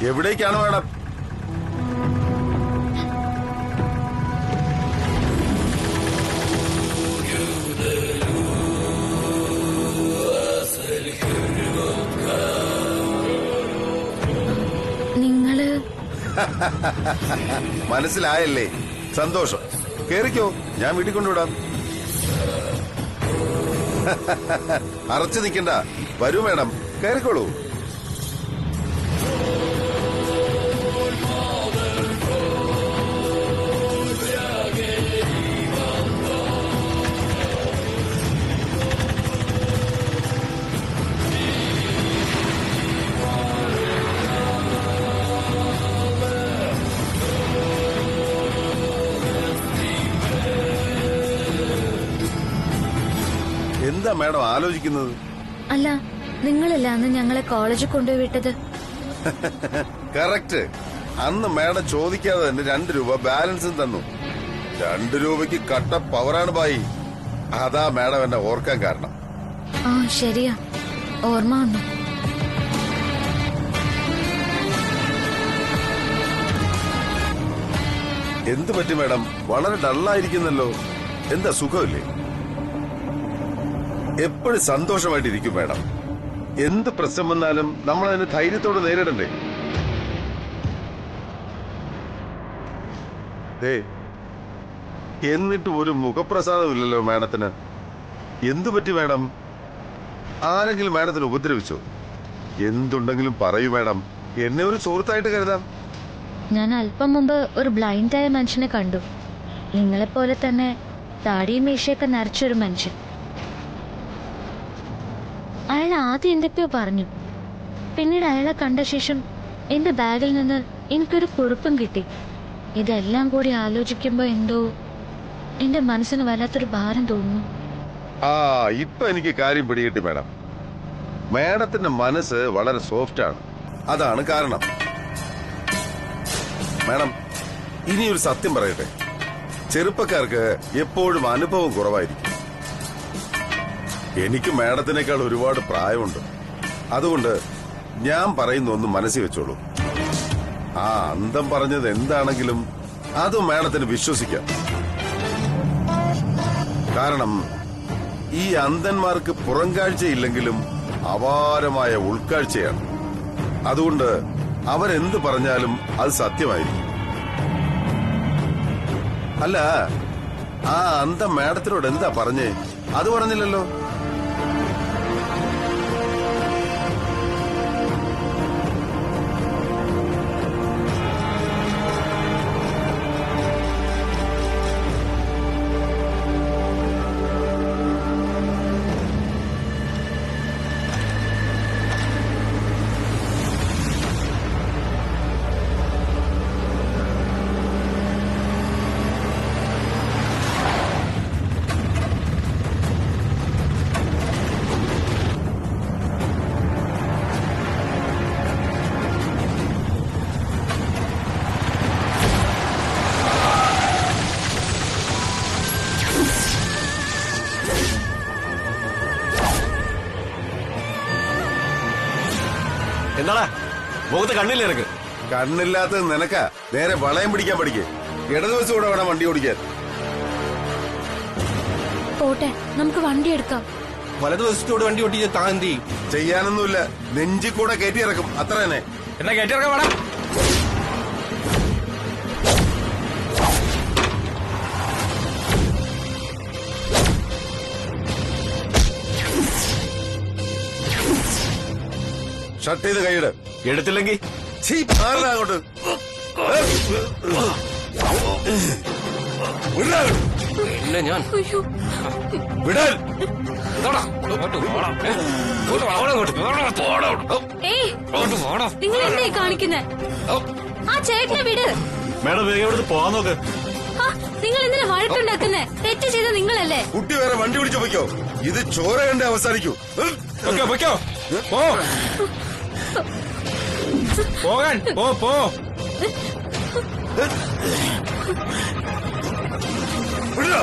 എവിടേക്കാണ് മാഡം? നിങ്ങള് മനസ്സിലായല്ലേ? സന്തോഷം. കേറിക്കോ, ഞാൻ വീട്ടിൽ കൊണ്ടുവിടാം. അറച്ചു നിൽക്കണ്ട, വരൂ മാഡം, കയറിക്കോളൂ. എന്താ മാഡം ആലോചിക്കുന്നത്? അല്ല, നിങ്ങളല്ല അന്ന് ഞങ്ങളെ കോളേജിൽ കൊണ്ടുപോയി വിട്ടത്? കറക്റ്റ്. അന്ന് മാഡം ചോദിക്കാതെ തന്നെ 2 രൂപ ബാലൻസും തന്നു. 2 രൂപയ്ക്ക് കട്ട പവറാണ് ബായി. അതാ മാഡം എന്നെ ഓർക്കാൻ കാരണം. ആ ശരിയാ, ഓർമ്മ വന്നു. എന്തു പറ്റി മാഡം? വളരെ ഡള്ളായിരിക്കുന്നല്ലോ. എന്താ, സുഖമില്ലേ? എപ്പോഴും സന്തോഷമായിട്ടിരിക്കും മാഡം. എന്ത് പ്രശ്നം വന്നാലും നമ്മൾ അതിന് ധൈര്യത്തോടെ നേരിടണ്ടേ? എന്നിട്ട് ഒരു മുഖപ്രസാദമില്ലല്ലോ മാഡത്തിന്. എന്തു പറ്റി മാഡം? ആരെങ്കിലും മാഡത്തിന് ഉപദ്രവിച്ചോ? എന്തുണ്ടെങ്കിലും പറയൂ മാഡം, എന്നെ ഒരു സുഹൃത്തായിട്ട് കരുതാം. ഞാൻ അല്പം മുമ്പ് ഒരു ബ്ലൈൻഡായ മനുഷ്യനെ കണ്ടു. നിങ്ങളെപ്പോലെ തന്നെ താടിയും മീശയൊക്കെ നരച്ചൊരു മനുഷ്യൻ. അയാൾ ആദ്യം എന്തൊക്കെയോ പറഞ്ഞു. പിന്നീട് അയാളെ കണ്ട ശേഷം എന്റെ ബാഗിൽ നിന്ന് എനിക്കൊരു കുറിപ്പും കിട്ടി. ഇതെല്ലാം കൂടി ആലോചിക്കുമ്പോ എന്തോ എന്റെ മനസ്സിന് വല്ലാത്തൊരു ഭാരം തോന്നുന്നു. ഇപ്പൊ എനിക്ക് കാര്യം പിടികിട്ടി മാഡം. മാഡത്തിന്റെ മനസ്സ് വളരെ സോഫ്റ്റ് ആണ്, അതാണ് കാരണം. മാഡം, ഇനിയൊരു സത്യം പറയട്ടെ. ചെറുപ്പക്കാർക്ക് എപ്പോഴും അനുഭവം കുറവായിരിക്കും. എനിക്ക് മാഡത്തിനേക്കാൾ ഒരുപാട് പ്രായമുണ്ട്. അതുകൊണ്ട് ഞാൻ പറയുന്ന ഒന്ന് മനസ്സിൽ വെച്ചോളൂ. ആ അന്തം പറഞ്ഞത് എന്താണെങ്കിലും അത് മാഡത്തിന് വിശ്വസിക്കാം. കാരണം ഈ അന്ധന്മാർക്ക് പുറംകാഴ്ചയില്ലെങ്കിലും അപാരമായ ഉൾക്കാഴ്ചയാണ്. അതുകൊണ്ട് അവരെന്ത് പറഞ്ഞാലും അത് സത്യമായിരിക്കും. അല്ല, ആ അന്തം മാഡത്തിനോട് എന്താ പറഞ്ഞേ? അത് പറഞ്ഞില്ലല്ലോ. എന്താടാ മുഖത്ത് കണ്ണില്ല നിനക്ക്? കണ്ണില്ലാത്തത് നിനക്കാ. നേരെ വളയം പിടിക്കാൻ പഠിക്കേ. ഇടതുവശം കൂടെ വേണം വണ്ടി ഓടിക്കാൻ. പോട്ടെ, നമുക്ക് വണ്ടി എടുക്കാം. വലതുവശത്തോട് വണ്ടി ഓടിച്ച് താൻ എന്ത് ചെയ്യും? ചെയ്യാനൊന്നുമില്ല, നെഞ്ചി കൂടെ കയറ്റി ഇറക്കും, അത്ര തന്നെ. എന്നാ കയറ്റിറക്കാൻ വേണം. ഷട്ട് ചെയ്ത് കൈയിട്. എടുത്തില്ലെങ്കിൽ അങ്ങോട്ട് പിന്നെ ഞാൻ വിടാൻ. നിങ്ങൾ എന്തായി കാണിക്കുന്നേ? ആ ചേട്ടനെ വിട്. മേഡം വേഗം ഇവിടുന്ന് പോവാൻ നോക്ക്. നിങ്ങൾ എന്തിനാ വഴക്കുണ്ടാക്കുന്നേ? തെറ്റ് ചെയ്ത നിങ്ങളല്ലേ? കുട്ടി വേറെ വണ്ടി പിടിച്ചു പൊയ്ക്കോ. ഇത് ചോര കണ്ടേ അവസാനിക്കൂ. പൊയ്ക്കോ പോ. പോകാൻ പോ. വിടോ.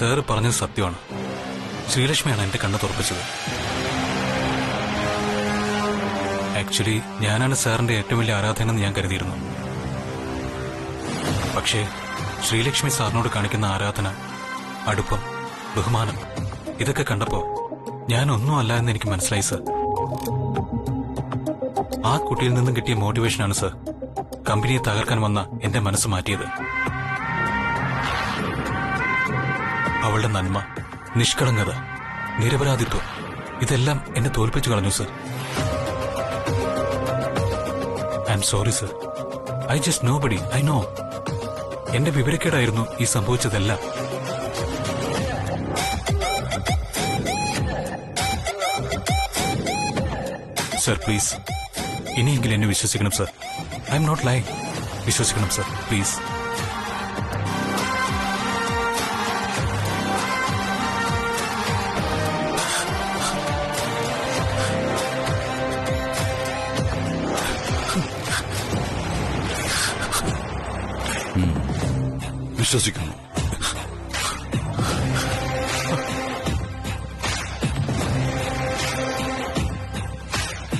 സാറ് പറഞ്ഞത് സത്യമാണ്. ശ്രീലക്ഷ്മിയാണ് എന്റെ കണ്ണ് തുറപ്പിച്ചത്. ആക്ച്വലി ഞാനാണ് സാറിന്റെ ഏറ്റവും വലിയ ആരാധകനെന്ന് ഞാൻ കരുതിയിരുന്നു. പക്ഷേ ശ്രീലക്ഷ്മി സാറിനോട് കാണിക്കുന്ന ആരാധന, അടുപ്പം, ബഹുമാനം ഇതൊക്കെ കണ്ടപ്പോ ഞാനൊന്നും അല്ല എന്ന് എനിക്ക് മനസ്സിലായി സർ. ആ കുട്ടിയിൽ നിന്നും കിട്ടിയ മോട്ടിവേഷനാണ് സർ കമ്പനിയെ തകർക്കാൻ വന്ന എന്റെ മനസ്സ് മാറ്റിയത്. അവളുടെ നന്മ, നിഷ്കളങ്കത, നിരപരാധിത്വം ഇതെല്ലാം എന്നെ തോൽപ്പിച്ചു കളഞ്ഞു sir. I'm sorry sir. I just nobody. I know. എന്റെ വിവരക്കേടായിരുന്നു ഈ സംഭവിച്ചതെല്ലാം. സർ പ്ലീസ്, ഇനിയെങ്കിലും എന്നെ വിശ്വസിക്കണം sir. I'm not lying. വിശ്വസിക്കണം സർ പ്ലീസ്. വിശ്വസിക്കുന്നു.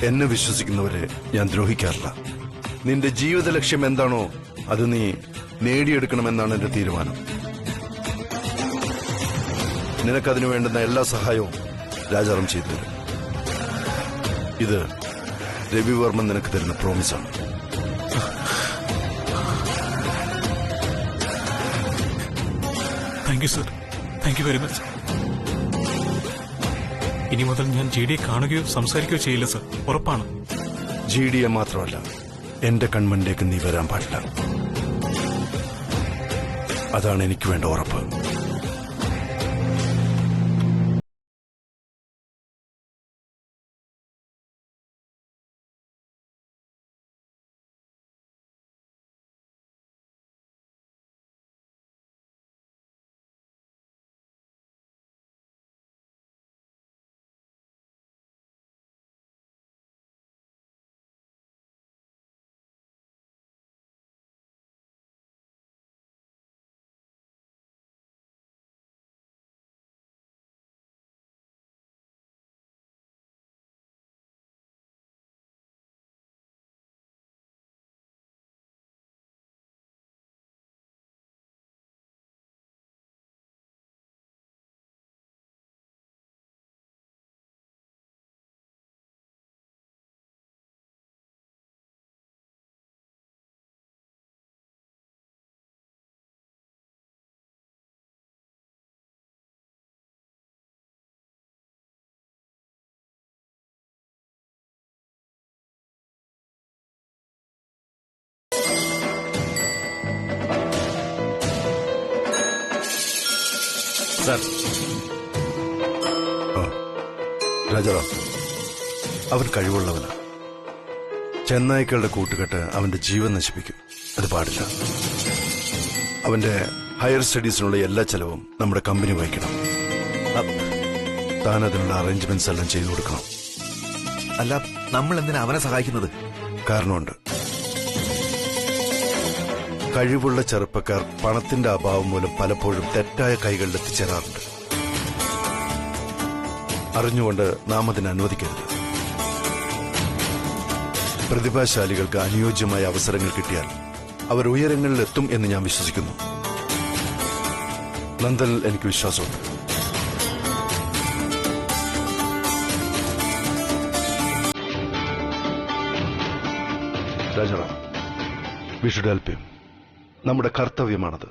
എന്നെ വിശ്വസിക്കുന്നവരെ ഞാൻ ദ്രോഹിക്കാറില്ല. നിന്റെ ജീവിത ലക്ഷ്യം എന്താണോ അത് നീ നേടിയെടുക്കണമെന്നാണ് എന്റെ തീരുമാനം. നിനക്കതിനു വേണ്ടുന്ന എല്ലാ സഹായവും രാജാറാം ചെയ്തു തരും. ഇത് രവിവർമ്മൻ നിനക്ക് തരുന്ന പ്രോമിസാണ്. Thank you sir. Thank you very much. ഇനി മുതൽ ഞാൻ ജിഡിയെ കാണുകയോ സംസാരിക്കുകയോ ചെയ്യില്ല സർ. ഉറപ്പാണ്. ജിഡിയെ മാത്രമല്ല, എന്റെ കൺമുന്നിലേക്ക് നീ വരാൻ പാടില്ല. അതാണ് എനിക്ക് വേണ്ട ഉറപ്പ്. സർ, രാജാറാം, അവൻ കഴിവുള്ളവനാണ്. ചെന്നായ്ക്കളുടെ കൂട്ടുകെട്ട് അവന്റെ ജീവൻ നശിപ്പിക്കും. അത് പാടില്ല. അവന്റെ ഹയർ സ്റ്റഡീസിനുള്ള എല്ലാ ചെലവും നമ്മുടെ കമ്പനി വഹിക്കണം. താൻ അതിനുള്ള അറേഞ്ച്മെന്റ്സ് എല്ലാം ചെയ്തു കൊടുക്കണം. അല്ല, നമ്മൾ എന്തിനാ അവനെ സഹായിക്കുന്നത്? കാരണമുണ്ട്. കഴിവുള്ള ചെറുപ്പക്കാർ പണത്തിന്റെ അഭാവം മൂലം പലപ്പോഴും തെറ്റായ കൈകളിൽ എത്തിച്ചേരാറുണ്ട്. അറിഞ്ഞുകൊണ്ട് നാം അതിനെ അനുവദിക്കരുത്. പ്രതിഭാശാലികൾക്ക് അനുയോജ്യമായ അവസരങ്ങൾ കിട്ടിയാൽ അവർ ഉയരങ്ങളിലെത്തും എന്ന് ഞാൻ വിശ്വസിക്കുന്നു. നന്ദനിൽ എനിക്ക് വിശ്വാസമുണ്ട്. Rajaram, we should help him. നമ്മുടെ കർത്തവ്യമാണത്.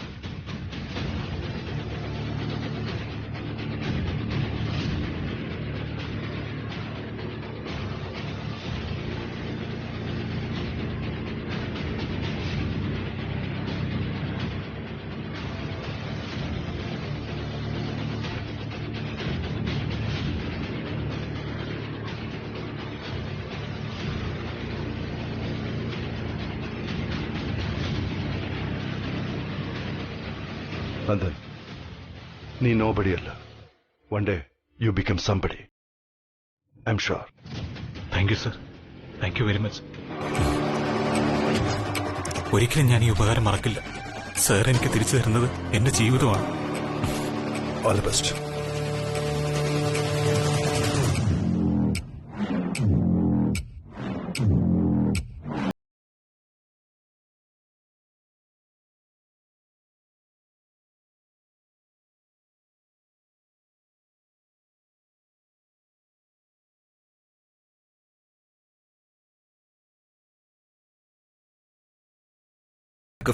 നന്ദൻ, നീ നോബഡിയല്ല. One day you become somebody. I'm sure. Thank you sir. Thank you very much. ഒരിക്കലും ഞാൻ ഈ ഉപകാരം മറക്കില്ല. സർ എനിക്ക് തിരിച്ചു തരുന്നത് എന്റെ ജീവിതമാണ്. All the best.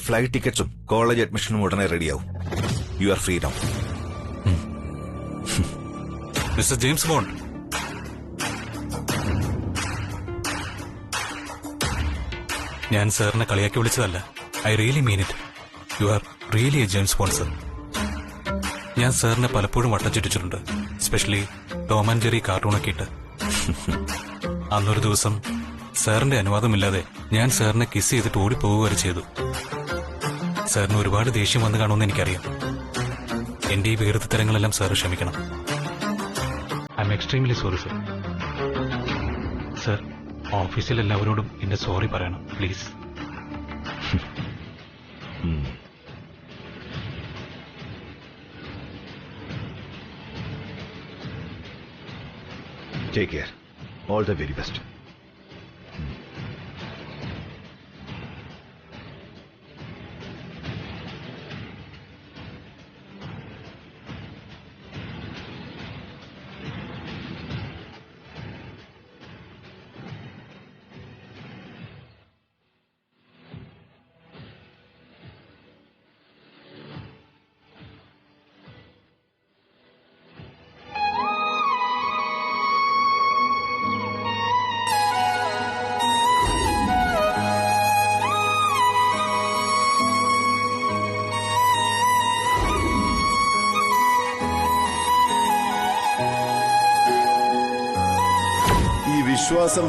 ഫ്ലൈറ്റ് ടിക്കറ്റ്സും കോളേജ് അഡ്മിഷനും ഉടനെ റെഡിയാവും. You are free now. Mister James Bond, ഞാൻ സാറിനെ കളിയാക്കി വിളിച്ചതല്ല. I really mean it. You are really a James Bond sir. ഞാൻ സാറിനെ പലപ്പോഴും വട്ടം ചുറ്റിച്ചിട്ടുണ്ട്, സ്പെഷ്യലി ടോം ആൻഡ് ജെറി കാർട്ടൂണൊക്കെ ഇട്ട്. അന്നൊരു ദിവസം സാറിന്റെ അനുവാദമില്ലാതെ ഞാൻ സാറിനെ കിസ് ചെയ്തിട്ട് ഓടിപ്പോവുക വരെ ചെയ്തു. സാറിന് ഒരുപാട് ദേഷ്യം വന്നു കാണുമെന്ന് എനിക്കറിയാം. എന്റെ ഈ വീർത്തരങ്ങളെല്ലാം സാർ ക്ഷമിക്കണം. I am extremely sorry sir. Sir, ഓഫീസിൽ എല്ലാവരോടും എന്റെ സോറി പറയണം please. Take care. All the very best.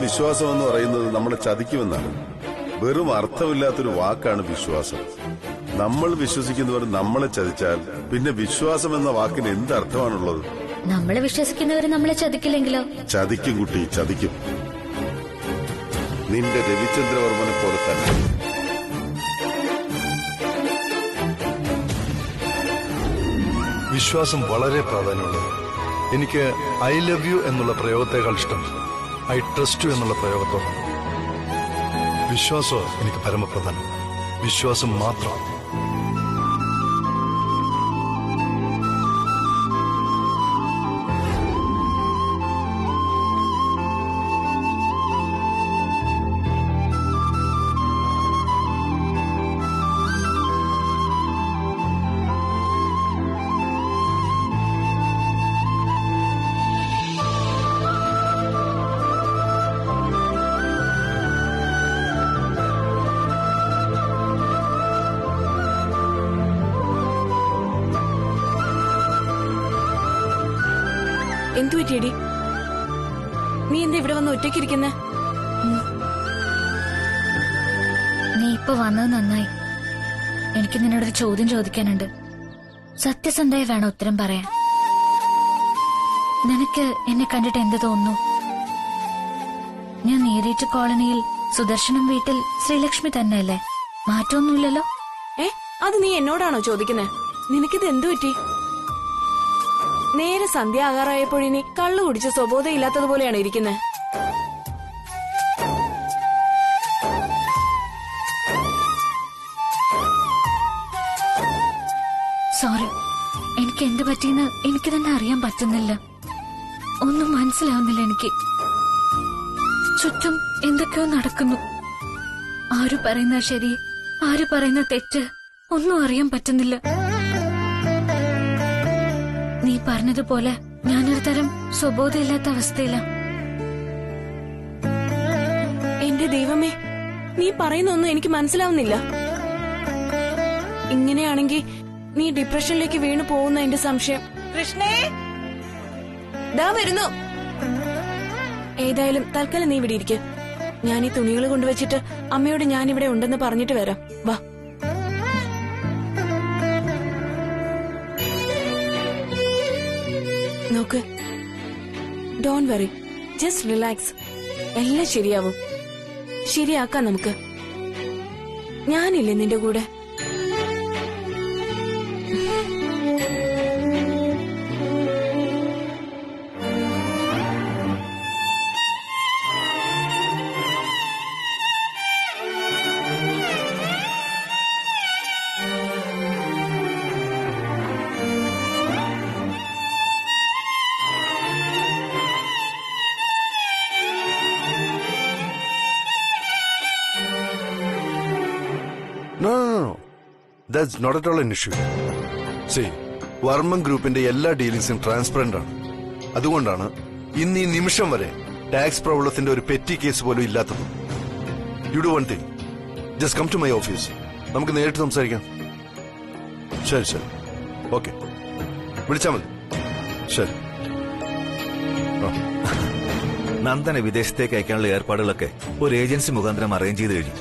വിശ്വാസം എന്ന് പറയുന്നത് നമ്മളെ ചതിക്കുമെന്നാണ്. വെറും അർത്ഥമില്ലാത്തൊരു വാക്കാണ് വിശ്വാസം. നമ്മൾ വിശ്വസിക്കുന്നവർ നമ്മളെ ചതിച്ചാൽ പിന്നെ വിശ്വാസം എന്ന വാക്കിന് എന്ത് അർത്ഥമാണുള്ളത്? നമ്മളെ വിശ്വസിക്കുന്നവർ നമ്മളെ ചതിക്കില്ലെങ്കിലോ? ചതിക്കും കുട്ടി, ചതിക്കും. നിന്റെ രവിചന്ദ്രവർമ്മനെ പോലെ തന്നെ. വിശ്വാസം വളരെ പ്രാധാന്യമുള്ളത്. എനിക്ക് ഐ ലവ് യു എന്നുള്ള പ്രയോഗത്തെക്കാൾ ഇഷ്ടം ഐ ട്രസ്റ്റ് യു എന്നുള്ള പ്രയോഗത്തോടാണ്. വിശ്വാസം എനിക്ക് പരമപ്രധാനം. വിശ്വാസം മാത്രം. എന്തു പറ്റിയടി? നീ എന്താ ഇവിടെ വന്ന് ഒറ്റയ്ക്കിരിക്കുന്നെ? നീ ഇപ്പൊ വന്നത് നന്നായി. എനിക്ക് നിന്നോടൊരു ചോദ്യം ചോദിക്കാനുണ്ട്. സത്യസന്ധയെ വേണം ഉത്തരം പറയാൻ. നിനക്ക് എന്നെ കണ്ടിട്ട് എന്ത് തോന്നുന്നു? ഞാൻ നേരിട്ട് കോളനിയിൽ സുദർശനം വീട്ടിൽ ശ്രീലക്ഷ്മി തന്നെയല്ലേ? മാറ്റമൊന്നുമില്ലല്ലോ. അത് നീ എന്നോടാണോ ചോദിക്കുന്നെ? നിനക്കിത് എന്തു പറ്റി? നേരെ സന്ധ്യ ആകാറായപ്പോഴിനി കള്ളു കുടിച്ച് സ്വബോധയില്ലാത്തതുപോലെയാണ് ഇരിക്കുന്നത്. സോറി, എനിക്ക് എന്ത് പറ്റിയെന്ന് എനിക്ക് തന്നെ അറിയാൻ പറ്റുന്നില്ല. ഒന്നും മനസ്സിലാവുന്നില്ല എനിക്ക്. ചുറ്റും എന്തൊക്കെയോ നടക്കുന്നു. ആര് പറയുന്ന ശരി, ആര് പറയുന്ന തെറ്റ് ഒന്നും അറിയാൻ പറ്റുന്നില്ല. നീ പറഞ്ഞതുപോലെ ഞാനൊരു തരം സ്വബോധമില്ലാത്ത അവസ്ഥയില. എന്റെ ദൈവമേ, നീ പറയുന്നൊന്നും എനിക്ക് മനസ്സിലാവുന്നില്ല. ഇങ്ങനെയാണെങ്കിൽ നീ ഡിപ്രഷനിലേക്ക് വീണു പോകുന്ന എന്റെ സംശയം. കൃഷ്ണേ, ദാ വരുന്നു. ഏതായാലും തൽക്കാലം നീ ഇവിടെ ഇരിക്ക്. ഞാൻ ഈ തുണികൾ കൊണ്ടുവച്ചിട്ട് അമ്മയോട് ഞാനിവിടെ ഉണ്ടെന്ന് പറഞ്ഞിട്ട് വരാം. വാ. നോക്ക്, ഡോണ്ട് വറി, ജസ്റ്റ് റിലാക്സ്. എല്ലാം ശരിയാവും. ശരിയാക്കാം നമുക്ക്. ഞാനില്ലേ നിന്റെ കൂടെ? No. That's not at all an issue. See, Varman ഗ്രൂപ്പിന്റെ എല്ലാ ഡീലിംഗ്സും ട്രാൻസ്പെറന്റ് ആണ്. അതുകൊണ്ടാണ് ഇന്ന് ഈ നിമിഷം വരെ ടാക്സ് പ്രോബ്ലത്തിന്റെ ഒരു പെറ്റി കേസ് പോലും ഇല്ലാത്തത്. You do one thing, just come to my office. നമുക്ക് നേരിട്ട് സംസാരിക്കാം. ശരി ശരി, ഓക്കെ, വിളിച്ചാൽ മതി. ശരി. നന്ദനെ വിദേശത്തേക്ക് അയക്കാനുള്ള ഏർപ്പാടുകളൊക്കെ ഒരു ഏജൻസി മുഖാന്തരം അറേഞ്ച് ചെയ്ത് കഴിഞ്ഞു.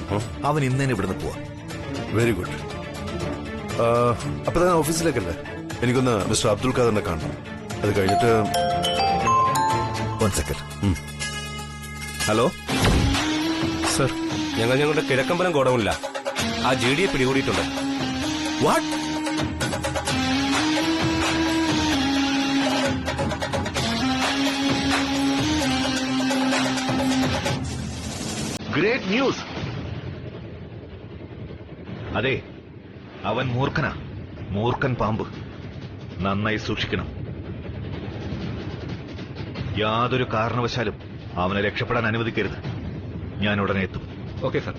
അവൻ ഇന്ന് തന്നെ ഇവിടുന്ന് പോവാം. Very good. അപ്പൊ തന്നെ ഓഫീസിലേക്കല്ലേ? എനിക്കൊന്ന് മിസ്റ്റർ അബ്ദുൽ ഖാദറിനെ കാണണം. അത് കഴിഞ്ഞിട്ട് ഹലോ സർ, ഞങ്ങളുടെ കിഴക്കമ്പലം ഗോഡൌണില്ല. ആ GD പിടികൂടിയിട്ടുണ്ട്. വാട്ട്? Great news. അതെ, അവൻ മൂർഖനാ, മൂർഖൻ പാമ്പ്. നന്നായി സൂക്ഷിക്കണം. യാതൊരു കാരണവശാലും അവനെ രക്ഷപ്പെടാൻ അനുവദിക്കരുത്. ഞാൻ ഉടനെ എത്തും. Okay sir.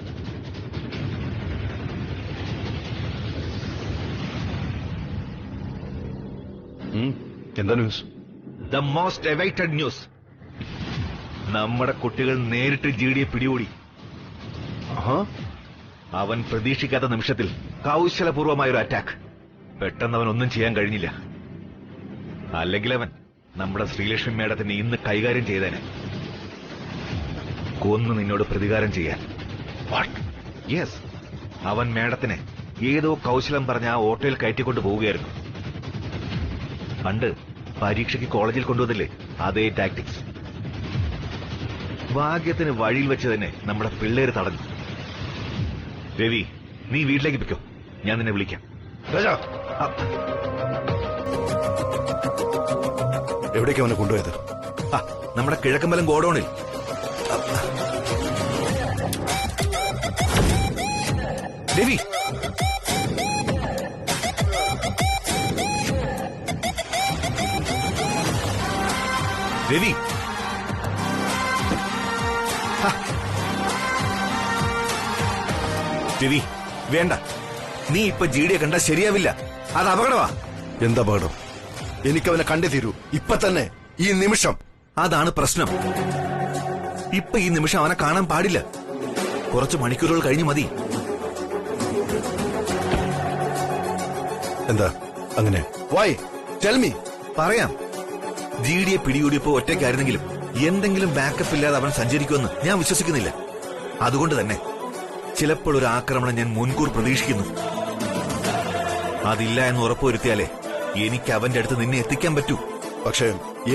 എന്താ news? The most awaited news. നമ്മുടെ കുട്ടികൾ നേരിട്ട് GD പിടികൂടി. അവൻ പ്രതീക്ഷിക്കാത്ത നിമിഷത്തിൽ കൗശലപൂർവമായൊരു അറ്റാക്ക്. പെട്ടെന്ന് അവൻ ഒന്നും ചെയ്യാൻ കഴിഞ്ഞില്ല. അല്ലെങ്കിൽ അവൻ നമ്മുടെ ശ്രീലക്ഷ്മി മേഡത്തിനെ ഇന്ന് കൈകാര്യം ചെയ്തേനെ. കൊന്നു നിന്നോട് പ്രതികാരം ചെയ്യാൻ. യെസ്, അവൻ മേഡത്തിനെ ഏതോ കൗശലം പറഞ്ഞ ആ ഓട്ടോയിൽ കയറ്റിക്കൊണ്ട് പോവുകയായിരുന്നു. പണ്ട് പരീക്ഷയ്ക്ക് കോളേജിൽ കൊണ്ടുവന്നില്ലേ, അതേ ടാക്ടിക്സ്. ഭാഗ്യത്തിന് വഴിയിൽ വെച്ച് തന്നെ നമ്മുടെ പിള്ളേര് തടഞ്ഞു. രവി, നീ വീട്ടിലേക്ക് പൊയ്ക്കോ, ഞാൻ നിന്നെ വിളിക്കാം. എവിടേക്ക് അവനെ കൊണ്ടുപോയത്? നമ്മുടെ കിഴക്കമ്പലം ഗോഡൌണിൽ. രവി, രവി, രവി, വേണ്ട. നീ ഇപ്പൊ GD കണ്ട ശരിയാവില്ല. അത് അപകടമാ. എന്താ അപകടം? എനിക്കവനെ കണ്ടേ തീരൂ, ഇപ്പൊ തന്നെ, ഈ നിമിഷം. അതാണ് പ്രശ്നം. ഇപ്പൊ ഈ നിമിഷം അവനെ കാണാൻ പാടില്ല. കുറച്ച് മണിക്കൂറുകൾ കഴിഞ്ഞു മതി. എന്താ അങ്ങനെ? Why tell me. പറയാം. GD പിടികൂടിയപ്പോ ഒറ്റയ്ക്കായിരുന്നെങ്കിലും എന്തെങ്കിലും ബാക്കപ്പ് ഇല്ലാതെ അവൻ സഞ്ചരിക്കുമെന്ന് ഞാൻ വിശ്വസിക്കുന്നില്ല. അതുകൊണ്ട് തന്നെ ചിലപ്പോൾ ഒരു ആക്രമണം ഞാൻ മുൻകൂർ പ്രതീക്ഷിക്കുന്നു. അതില്ല എന്ന് ഉറപ്പുവരുത്തിയാലേ എനിക്ക് അവന്റെ അടുത്ത് നിന്നെ എത്തിക്കാൻ പറ്റൂ. പക്ഷേ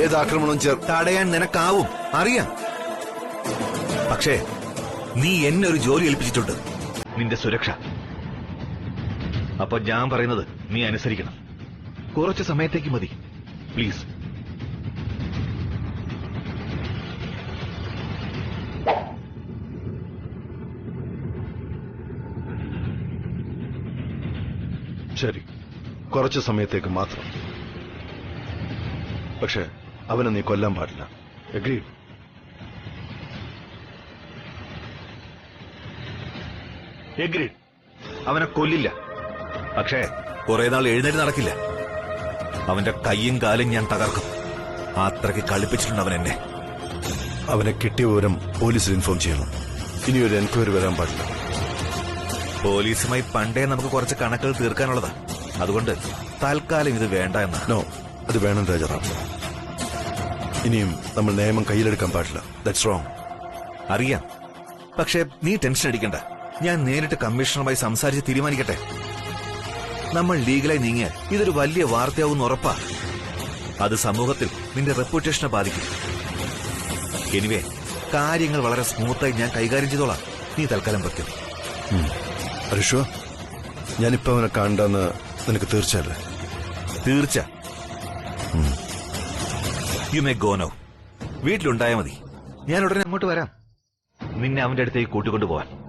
ഏത് ആക്രമണം തടയാൻ നിനക്കാവും, അറിയാം. പക്ഷേ നീ എന്നെ ഒരു ജോലി ഏൽപ്പിച്ചിട്ടുണ്ട്, നിന്റെ സുരക്ഷ. അപ്പൊ ഞാൻ പറയുന്നത് നീ അനുസരിക്കണം. കുറച്ച് സമയത്തേക്ക് മതി, പ്ലീസ്. ശരി, കുറച്ച് സമയത്തേക്ക് മാത്രം. പക്ഷെ അവനെ നീ കൊല്ലാൻ പാടില്ല. അഗ്രീഡ്? അഗ്രീഡ്. അവനെ കൊല്ലില്ല. പക്ഷേ കുറെ നാൾ എഴുന്നേറ്റ് നടക്കില്ല. അവന്റെ കൈയും കാലും ഞാൻ തകർക്കും. അത്രയ്ക്ക് കളിപ്പിച്ചിട്ടുണ്ട് അവൻ എന്നെ. അവനെ കിട്ടിയ വിവരം പോലീസിൽ ഇൻഫോം ചെയ്യണം. ഇനി ഒരു എൻക്വയറി വരാൻ പാടില്ല. പോലീസുമായി പണ്ടേ നമുക്ക് കുറച്ച് കണക്കുകൾ തീർക്കാനുള്ളതാ. അതുകൊണ്ട് തൽക്കാലം ഇത് വേണ്ട എന്നാ. നോ, അത് വേണം രാജാറാം. ഇനിയും നമ്മൾ നിയമം കയ്യിലെടുക്കാൻ പാടില്ല. That's wrong. അറിയാം. പക്ഷേ നീ ടെൻഷൻ അടിക്കണ്ട. ഞാൻ നേരിട്ട് കമ്മീഷണറുമായി സംസാരിച്ച് തീരുമാനിക്കട്ടെ. നമ്മൾ ലീഗലായി നീങ്ങിയാൽ ഇതൊരു വലിയ വാർത്തയാവുന്ന ഉറപ്പാ. അത് സമൂഹത്തിൽ നിന്റെ റെപ്യൂട്ടേഷനെ ബാധിക്കും. എനിവേ, കാര്യങ്ങൾ വളരെ സ്മൂത്തായി ഞാൻ കൈകാര്യം ചെയ്തോളാം. നീ തൽക്കാലം വയ്ക്കും. അരിഷോ, ഞാനിപ്പോ അവനെ കാണണ്ടെന്ന് നിനക്ക് തീർച്ചയല്ലേ? തീർച്ച. You may go now. വീട്ടിലുണ്ടായാൽ മതി. ഞാൻ ഉടനെ അങ്ങോട്ട് വരാം. നിന്നെ അവന്റെ അടുത്തേക്ക് കൂട്ടിക്കൊണ്ടുപോവാൻ.